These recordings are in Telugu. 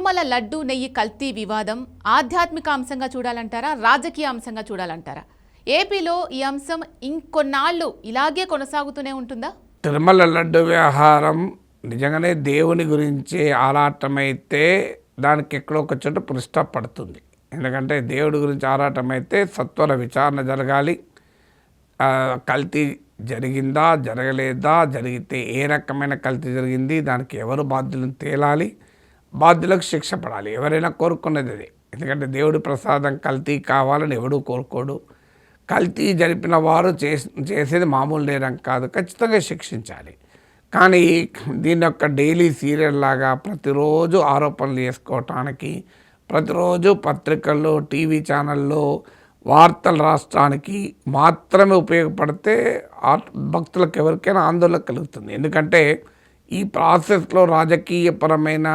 తిరుమల లడ్డు నెయ్యి కల్తీ వివాదం ఆధ్యాత్మిక అంశంగా చూడాలంటారా, రాజకీయ అంశంగా చూడాలంటారా? ఏపీలో ఈ అంశం ఇంకొన్నాళ్ళు ఇలాగే కొనసాగుతూనే ఉంటుందా? తిరుమల లడ్డు వ్యవహారం నిజంగానే దేవుని గురించి ఆరాటమైతే దానికి ఎక్కడో ఒక చోట పురుస్టాప్ పడుతుంది. ఎందుకంటే దేవుడి గురించి ఆరాటమైతే సత్వర విచారణ జరగాలి. కల్తీ జరిగిందా, జరగలేదా, జరిగితే ఏ రకమైన కల్తీ జరిగింది, దానికి ఎవరు బాధ్యులను తేలాలి, బాధ్యులకు శిక్ష పడాలి. ఎవరైనా కోరుకునేది అది. ఎందుకంటే దేవుడి ప్రసాదం కల్తీ కావాలని ఎవడూ కోరుకోడు. కల్తీ జరిపిన వారు చేసేది మామూలు నేరం కాదు, ఖచ్చితంగా శిక్షించాలి. కానీ దీని యొక్క డైలీ సీరియల్ లాగా ప్రతిరోజు ఆరోపణలు చేసుకోవటానికి, ప్రతిరోజు పత్రికల్లో, టీవీ ఛానల్లో వార్తలు రాష్ట్రానికి మాత్రమే ఉపయోగపడితే భక్తులకు ఎవరికైనా ఆందోళన కలుగుతుంది. ఎందుకంటే ఈ ప్రాసెస్లో రాజకీయపరమైన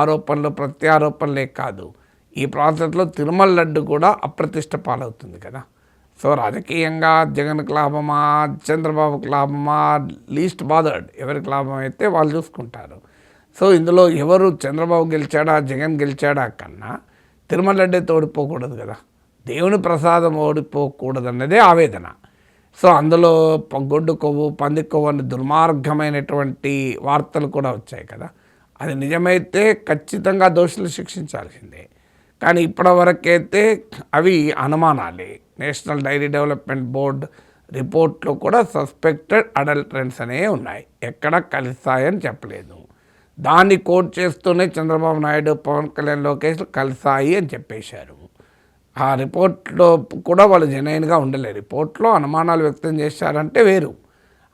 ఆరోపణలు, ప్రత్యారోపణలే కాదు, ఈ ప్రాసెస్లో తిరుమల లడ్డు కూడా అప్రతిష్ట పాలవుతుంది కదా. సో రాజకీయంగా జగన్కి లాభమా, చంద్రబాబుకి లాభమా, లీస్ట్ బాదర్డ్ ఎవరికి లాభం అయితే వాళ్ళు చూసుకుంటారు. సో ఇందులో ఎవరు చంద్రబాబు గెలిచాడా, జగన్ గెలిచాడా కన్నా తిరుమల లడ్డే ఓడిపోకూడదు కదా, దేవుని ప్రసాదం ఓడిపోకూడదు అన్నదే ఆవేదన. సో అందులో గొడ్డు కొవ్వు, పంది కొవ్వు అనే దుర్మార్గమైనటువంటి వార్తలు కూడా వచ్చాయి కదా. అది నిజమైతే ఖచ్చితంగా దోషులు శిక్షించాల్సిందే. కానీ ఇప్పటివరకైతే అవి అనుమానాలే. నేషనల్ డైరీ డెవలప్మెంట్ బోర్డ్ రిపోర్ట్లో కూడా సస్పెక్టెడ్ అడల్టరెన్స్ అనేవి ఉన్నాయి, ఎక్కడ కలిసాయని చెప్పలేదు. దాన్ని కోట్ చేస్తూనే చంద్రబాబు నాయుడు, పవన్ కళ్యాణ్, లోకేష్ కలిసాయి అని చెప్పేశారు. ఆ రిపోర్ట్లో కూడా వాళ్ళు జెన్యూన్గా ఉండలే. రిపోర్ట్లో అనుమానాలు వ్యక్తం చేశారంటే వేరు.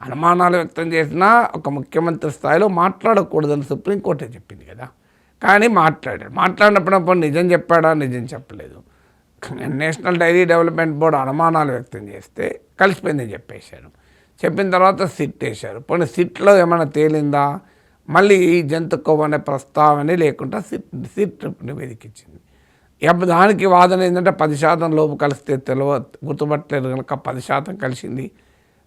అనుమానాలు వ్యక్తం చేసినా ఒక ముఖ్యమంత్రి స్థాయిలో మాట్లాడకూడదని సుప్రీంకోర్టే చెప్పింది కదా. కానీ మాట్లాడినప్పుడు నిజం చెప్పాడా, నిజం చెప్పలేదు. నేషనల్ డైరీ డెవలప్మెంట్ బోర్డు అనుమానాలు వ్యక్తం చేస్తే కలిసిపోయిందని చెప్పేశారు. చెప్పిన తర్వాత సిట్ వేశారు. పోనీ సిట్లో ఏమైనా తేలిందా? మళ్ళీ జంతు కొవ్వు అనే ప్రస్తావనే లేకుండా సిట్ నివేదిక ఇచ్చింది. దానికి వాదన ఏంటంటే 10% లోపు కలిస్తే గుర్తుపట్టలేదు కనుక 10% కలిసింది.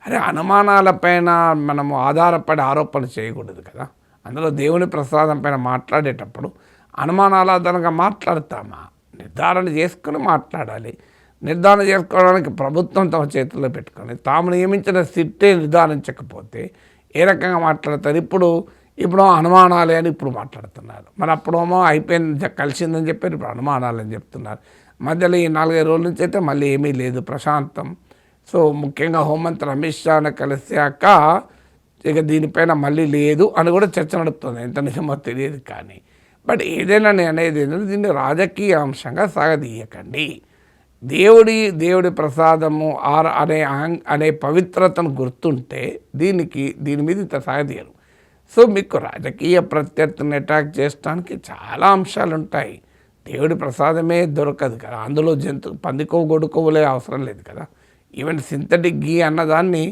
అరే, అనుమానాలపైన మనము ఆధారపడి ఆరోపణలు చేయకూడదు కదా. అందులో దేవుని ప్రసాదం పైన మాట్లాడేటప్పుడు అనుమానాల ఆధారంగా మాట్లాడతామా? నిర్ధారణ చేసుకుని మాట్లాడాలి. నిర్ధారణ చేసుకోవడానికి ప్రభుత్వం తమ చేతుల్లో పెట్టుకొని తాము నియమించిన సిట్టే నిర్ధారించకపోతే ఏ రకంగా మాట్లాడతారు? ఇప్పుడు అనుమానాలే అని ఇప్పుడు మాట్లాడుతున్నారు. మరి అప్పుడేమో అయిపోయింది, కలిసిందని చెప్పారు, ఇప్పుడు అనుమానాలు అని చెప్తున్నారు. మధ్యలో ఈ 4-5 రోజుల నుంచి అయితే మళ్ళీ ఏమీ లేదు, ప్రశాంతం. సో ముఖ్యంగా హోంమంత్రి అమిత్ షాను కలిసాక ఇక దీనిపైన మళ్ళీ లేదు అని కూడా చర్చ నడుపుతుంది. ఎంత నిజమో తెలియదు కానీ. బట్ ఏదైనా నేను అనేది ఏంటంటే దీన్ని రాజకీయ అంశంగా సాగదీయకండి. దేవుడి ప్రసాదము అనే పవిత్రతను గుర్తుంటే దీని మీద ఇంత సాగదీయరు. సో మీకు రాజకీయ ప్రత్యర్థిని అటాక్ చేయడానికి చాలా అంశాలు ఉంటాయి. దేవుడి ప్రసాదమే దొరకదు కదా. అందులో పందికొవ్వు, గొడుకొవ్వులే అవసరం లేదు కదా. ఈవెన్ సింథటిక్ గీ అన్నదాన్ని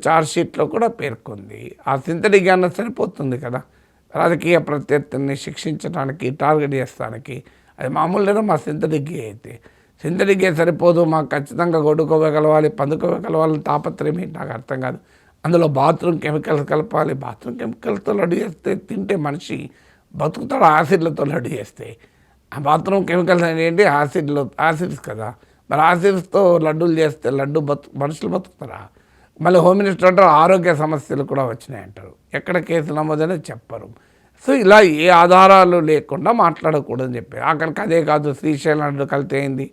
చార్జ్ షీట్లో కూడా పేర్కొంది. ఆ సింథటిక్ గీ అన్నది సరిపోతుంది కదా రాజకీయ ప్రత్యర్థిని శిక్షించడానికి, టార్గెట్ చేస్తానికి. అది మామూలు లేదా మా సింథటిక్ గీ అయితే. సింథటిక్ గీ సరిపోదు, మాకు ఖచ్చితంగా గొడుకొవ్వే కలవాలి, పందికొవ్వే కలవాలని తాపత్రయం ఏంటి నాకు అర్థం కాదు. అందులో బాత్రూమ్ కెమికల్స్ కలపాలి. బాత్రూమ్ కెమికల్తో లడ్డు చేస్తే తింటే మనిషి బతుకుతాడు. యాసిడ్లతో లడ్డు చేస్తే ఆ బాత్రూమ్ కెమికల్స్ ఏంటి? యాసిడ్స్ కదా. మరి యాసిడ్స్తో లడ్డూలు చేస్తే మనుషులు బతుకుతారా? మళ్ళీ హోమ్ మినిస్టర్ అంటారు ఆరోగ్య సమస్యలు కూడా వచ్చినాయి అంటారు. ఎక్కడ కేసులు నమోదనే చెప్పరు. సో ఇలా ఏ ఆధారాలు లేకుండా మాట్లాడకూడదని చెప్పారు. ఆఖరికి అదే కాదు, శ్రీశైలం లడ్డు కలిసి అయింది,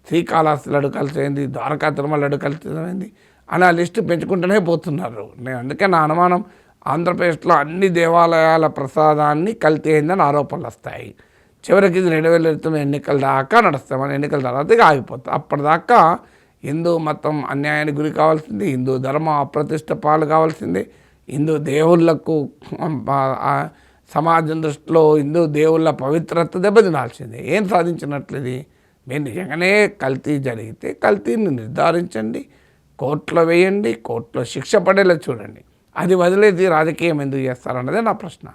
శ్రీకాళహస్తి లడ్డు కలిసి అయింది, ద్వారకా తిరుమల లడ్డు కలిసి అయింది అని ఆ లిస్టు పెంచుకుంటూనే పోతున్నారు. అందుకే నా అనుమానం ఆంధ్రప్రదేశ్లో అన్ని దేవాలయాల ప్రసాదాన్ని కల్తీ అయిందని ఆరోపణలు వస్తాయి. చివరికి ఇది 2029 ఎన్నికల దాకా నడుస్తాయి. మన ఎన్నికల తర్వాత ఇక ఆగిపోతుంది. అప్పటిదాకా హిందూ మతం అన్యాయానికి గురి కావాల్సింది, హిందూ ధర్మం అప్రతిష్ట పాలు కావాల్సిందే, హిందూ దేవుళ్లకు సమాజం దృష్టిలో హిందూ దేవుళ్ళ పవిత్రత దెబ్బతినాల్సిందే. ఏం సాధించినట్లు ఇది? మీరు నిజంగానే కల్తీ జరిగితే కల్తీని నిర్ధారించండి, కోర్టులో వేయండి, కోర్టులో శిక్ష పడేలా చూడండి. అది వదిలేది రాజకీయం ఎందుకు చేస్తారన్నదే నా ప్రశ్న.